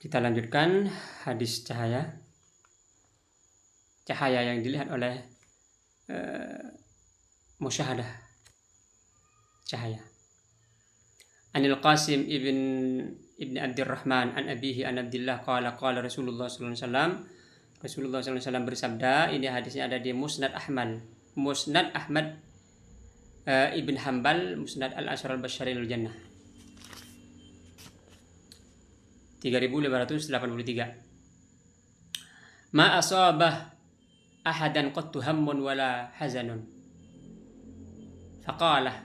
Kita lanjutkan hadis cahaya. Cahaya yang dilihat oleh musyahadah. Cahaya. Anil Qasim ibn Abdurrahman an abihi an Abdillah qala Rasulullah sallallahu alaihi wasallam. Rasulullah sallallahu alaihi wasallam bersabda, ini hadisnya ada di Musnad Ahmad Ibn Hanbal, Musnad Al-Asyar al-Basyarin al-Jannah 3583. Ma asabah ahadan qattu hammun wala hazanun. Faqalah,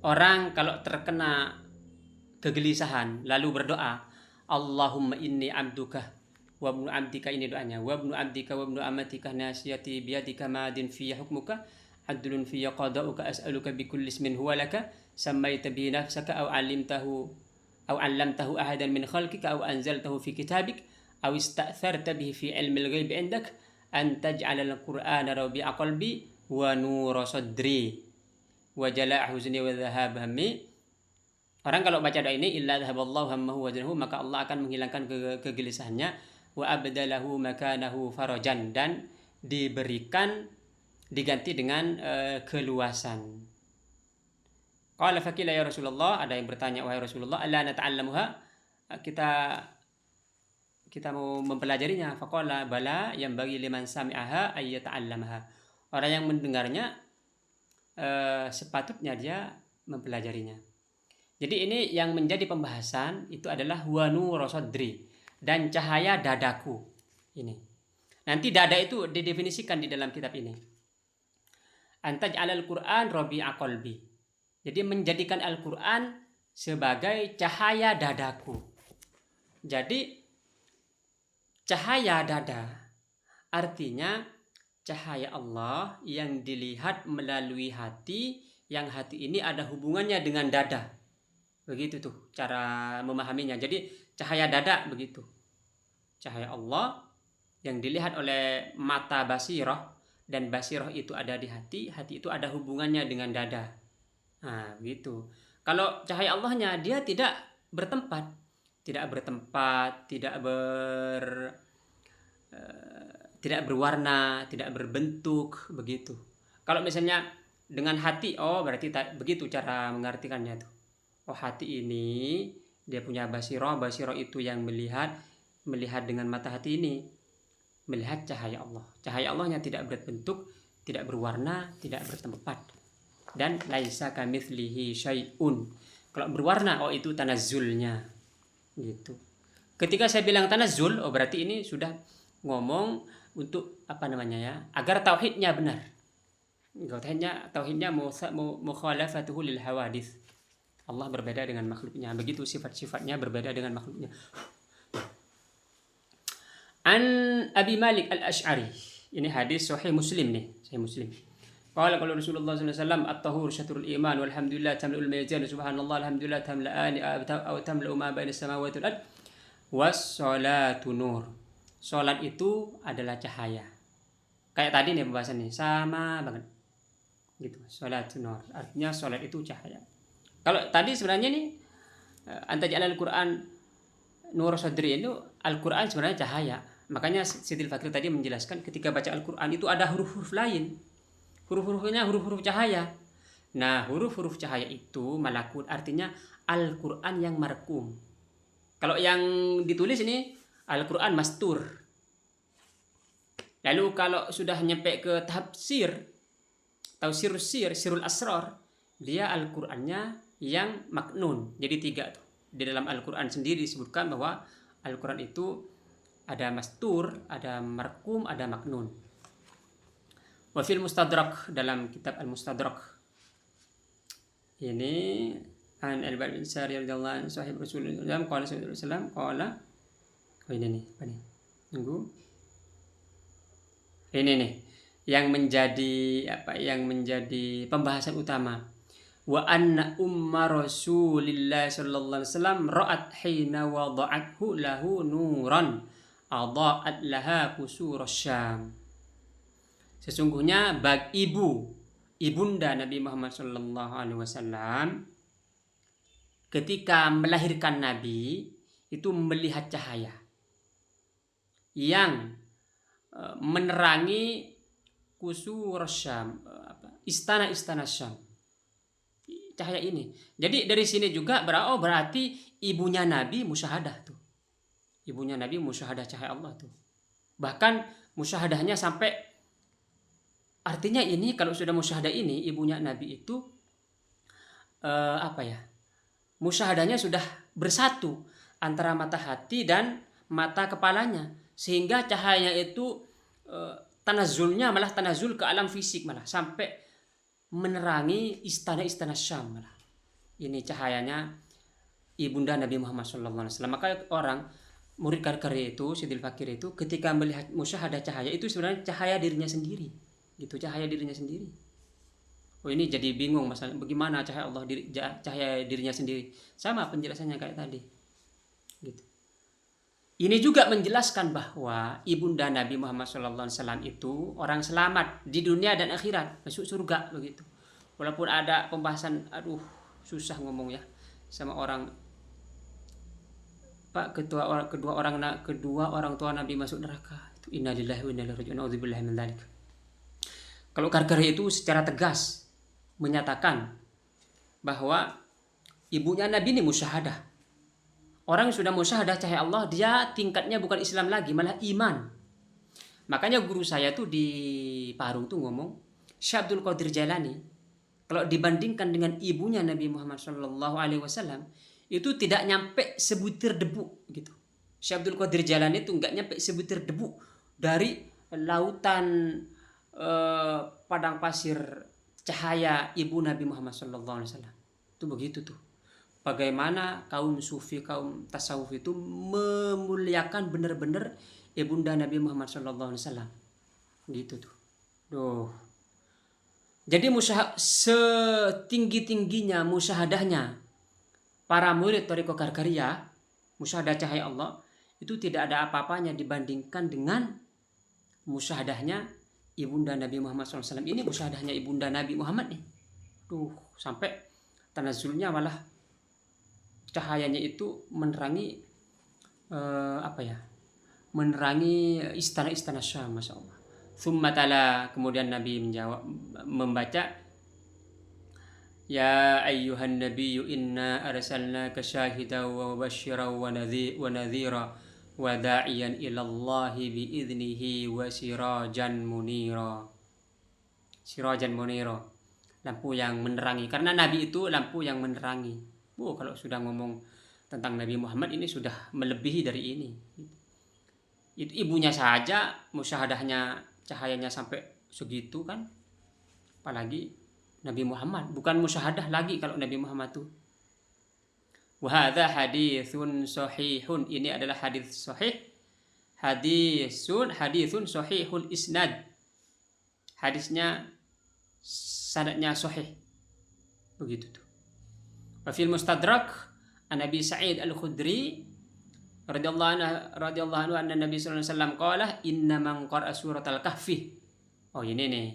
orang kalau terkena kegelisahan lalu berdoa, Allahumma inni abduka wa ibnu abdika, ini doanya, wa ibnu abdika wa ibnu amatika nasiyati biyadika madin fiyya hukmuka adlun fiyya qada'uka as'aluka bikulli ismin huwa laka sammaita bi nafsaka aw 'allamtahu ahadan min khalqika aw anzaltahu fi kitabik aw ista'tharta bihi fi 'ilmil ghaibi 'indak an taj'ala al-Qur'ana rabi'a qalbi wa nura sadri wa jala'a huzni wa dhahaba hammi. Orang kalau baca doa ini, illa dhahaballahu hammahu wa janahu, maka Allah akan menghilangkan kegelisahannya, wa abdalahu makanahu farajan, dan diganti dengan keluasan. Qala faqila ya Rasulullah, ada yang bertanya, wahai Rasulullah, alla nata'allamuha, kita mau mempelajarinya. Faqala bala yanbaghi liman sami'aha ay yata'allamaha. Orang yang mendengarnya sepatutnya dia mempelajarinya. Jadi ini yang menjadi pembahasan itu adalah wa nura sadri, dan cahaya dadaku. Ini. Nanti dada itu didefinisikan di dalam kitab ini. Antaj'alal Qur'an rabi'a qalbi. Jadi menjadikan Al-Qur'an sebagai cahaya dadaku. Jadi cahaya dada artinya cahaya Allah yang dilihat melalui hati, yang hati ini ada hubungannya dengan dada. Begitu tuh cara memahaminya. Jadi cahaya dada begitu. Cahaya Allah yang dilihat oleh mata basirah, dan basirah itu ada di hati, hati itu ada hubungannya dengan dada. Nah, begitu. Kalau cahaya Allahnya dia tidak bertempat, tidak berwarna, tidak berbentuk, begitu. Kalau misalnya dengan hati, oh berarti begitu cara mengartikannya tuh. Oh, hati ini dia punya basirah itu yang melihat dengan mata hati ini, melihat cahaya Allah. Cahaya Allahnya tidak berbentuk, tidak berwarna, tidak bertempat. Dan laisa kamitslihi syai'un. Kalau berwarna, oh itu tanazzulnya. Gitu. Ketika saya bilang tanazzul, oh berarti ini sudah ngomong untuk agar tauhidnya benar. Tauhidnya mukhalafatuhu lil hawadits. Allah berbeda dengan makhluknya. Begitu sifat-sifatnya berbeda dengan makhluknya. An Abi Malik Al-Asy'ari. Ini hadis sahih Muslim nih, sahih Muslim. Qala Rasulullah sallallahu alaihi wasallam, at-tahur syatrul iman walhamdulillah tamla'ul mizan subhanallah alhamdulillah tamla'ani aw tamla'u ma baina samawati wal ard was-salatu nur. Salat itu adalah cahaya. Kayak tadi nih pembahasannya sama banget. Gitu. Salat nur. Artinya salat itu cahaya. Kalau tadi sebenarnya nih antaj'alal Qur'an nur sadri, itu Al-Qur'an sebenarnya cahaya. Makanya Sidil Fakir tadi menjelaskan ketika baca Al-Qur'an itu ada huruf-huruf lain. Huruf-hurufnya huruf-huruf cahaya. Nah, huruf-huruf cahaya itu malakut, artinya Al-Qur'an yang markum. Kalau yang ditulis ini Al-Qur'an mastur. Lalu kalau sudah nyampe ke tahap sirul asrar, dia Al-Qur'annya yang maknun. Jadi 3 tuh. Di dalam Al-Qur'an sendiri disebutkan bahwa Al-Qur'an itu ada mastur, ada markum, ada maknun. Wa fil Mustadrak, dalam kitab Al-Mustadrak. Ini an Al-Bal bin Sari radhiyallahu anhu sahib Rasulullah sallallahu alaihi wasallam qala. Oh ini nih, apa nih? Tunggu. Ini nih yang menjadi pembahasan utama. Wa anna umma Rasulillah sallallahu alaihi wasallam ra'at hina wada'athu lahu nuran adha'at laha qusur Syam. Sesungguhnya ibunda Nabi Muhammad sallallahu alaihi wasallam ketika melahirkan Nabi, itu melihat cahaya yang menerangi kusur Syam, istana-istana Syam. Cahaya ini. Jadi dari sini juga berarti ibunya Nabi musyahadah tuh. Ibunya Nabi musyahadah cahaya Allah tuh. Bahkan musyahadahnya sampai, artinya ini kalau sudah musyahadah ini ibunya Nabi itu musyahadahnya sudah bersatu antara mata hati dan mata kepalanya, sehingga cahayanya itu tanazulnya malah tanazul ke alam fisik, malah sampai menerangi istana-istana Syam malah. Ini cahayanya ibunda Nabi Muhammad SAW. Maka orang murid Karkari itu, Sidil Fakir itu, ketika melihat musyahadah cahaya itu sebenarnya cahaya dirinya sendiri, gitu, cahaya dirinya sendiri. Oh, ini jadi bingung masalah bagaimana cahaya Allah cahaya dirinya sendiri. Sama penjelasannya kayak tadi, gitu. Ini juga menjelaskan bahwa ibunda Nabi Muhammad SAW itu orang selamat di dunia dan akhirat, masuk surga begitu. Walaupun ada pembahasan, susah ngomong ya sama orang, Pak, kedua orang tua Nabi masuk neraka. Itu innalillahi wa inna ilaihi raji'un. Auzubillahi min dzalik. Kalau Karkari itu secara tegas menyatakan bahwa ibunya Nabi ini musyahadah. Orang yang sudah musyahadah cahaya Allah, dia tingkatnya bukan Islam lagi, malah iman. Makanya guru saya tuh di Parung tuh ngomong, Syekh Abdul Qadir Jailani, kalau dibandingkan dengan ibunya Nabi Muhammad SAW, itu tidak nyampe sebutir debu gitu. Syekh Abdul Qadir Jailani itu nggak nyampe sebutir debu dari lautan padang pasir cahaya ibu Nabi Muhammad SAW. Itu begitu tuh. Bagaimana kaum sufi, kaum tasawuf itu memuliakan benar-benar ibunda Nabi Muhammad SAW. Gitu tuh. Jadi setinggi-tingginya musyahadahnya para murid Thariqah Karkariyah, musyahadah cahaya Allah, itu tidak ada apa-apanya dibandingkan dengan musyahadahnya ibunda Nabi Muhammad SAW. Ini musyahadahnya ibunda Nabi Muhammad nih. Sampai tanazulnya malah cahayanya itu menerangi menerangi istana-istana Syam, Masya Allah. Thumma tala, kemudian Nabi membaca, Ya ayyuhan nabiyyu inna arsalnaka syahidan wa mubasysyiran wa nadhira wa da'iyan ilallahi biiznihi wa sirajan munira. Sirajan munira, lampu yang menerangi. Karena Nabi itu lampu yang menerangi. Kalau sudah ngomong tentang Nabi Muhammad ini sudah melebihi dari ini. Itu ibunya saja musyahadahnya cahayanya sampai segitu kan, apalagi Nabi Muhammad. Bukan musyahadah lagi kalau Nabi Muhammad tuh. Wa hadza haditsun sahihun, ini adalah hadis sahih. Haditsun sahihul isnad. Hadisnya sanadnya sahih. Begitu tuh. Wa fil Mustadrak an Nabi Sa'id Al-Khudri radhiyallahu anhu anna Nabi sallallahu alaihi wasallam qala inna man qara'a suratal kahfi. Oh, ini nih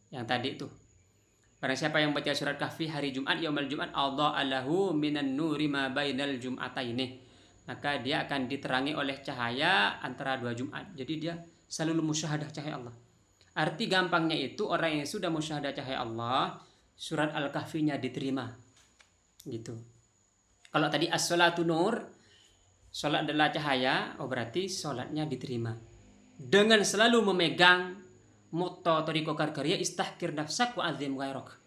yang tadi tuh. Barang siapa yang baca surat Kahfi hari Jumat, yaumul Jumat, Allah alahu minan nuri ma bainal jum'ataini, maka dia akan diterangi oleh cahaya antara dua Jumat. Jadi dia selalu musyahadah cahaya Allah. Arti gampangnya itu, orang yang sudah musyahadah cahaya Allah, surat Al-Kahfinya diterima. Gitu. Kalau tadi as-salatu nur, salat adalah cahaya, berarti salatnya diterima. Dengan selalu memegang motto Thariqah Karkariyah, istahkir nafsak wa azim ghairak.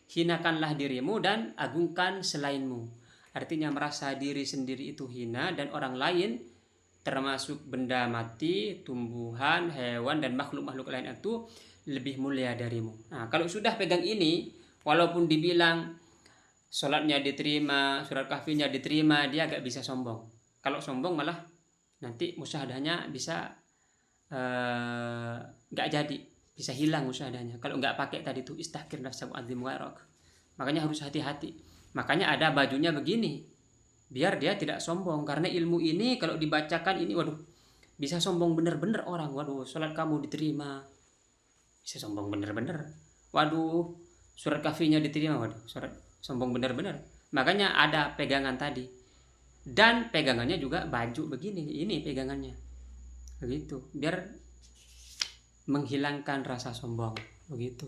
Hinakanlah dirimu dan agungkan selainmu. Artinya merasa diri sendiri itu hina dan orang lain, termasuk benda mati, tumbuhan, hewan dan makhluk-makhluk lain itu lebih mulia darimu. Nah, kalau sudah pegang ini, walaupun dibilang sholatnya diterima, surat kahfinya diterima, dia agak bisa sombong. Kalau sombong malah nanti musyahadahnya bisa nggak jadi, bisa hilang musyahadahnya. Kalau nggak pakai tadi itu istahkir nafsa wa azim ghairak. Makanya harus hati-hati. Makanya ada bajunya begini, biar dia tidak sombong. Karena ilmu ini kalau dibacakan ini, bisa sombong bener-bener orang. Sholat kamu diterima, bisa sombong bener-bener. Surat kahfinya diterima, surat sombong benar-benar. Makanya ada pegangan tadi. Dan pegangannya juga baju begini, ini pegangannya. Begitu, biar menghilangkan rasa sombong, begitu.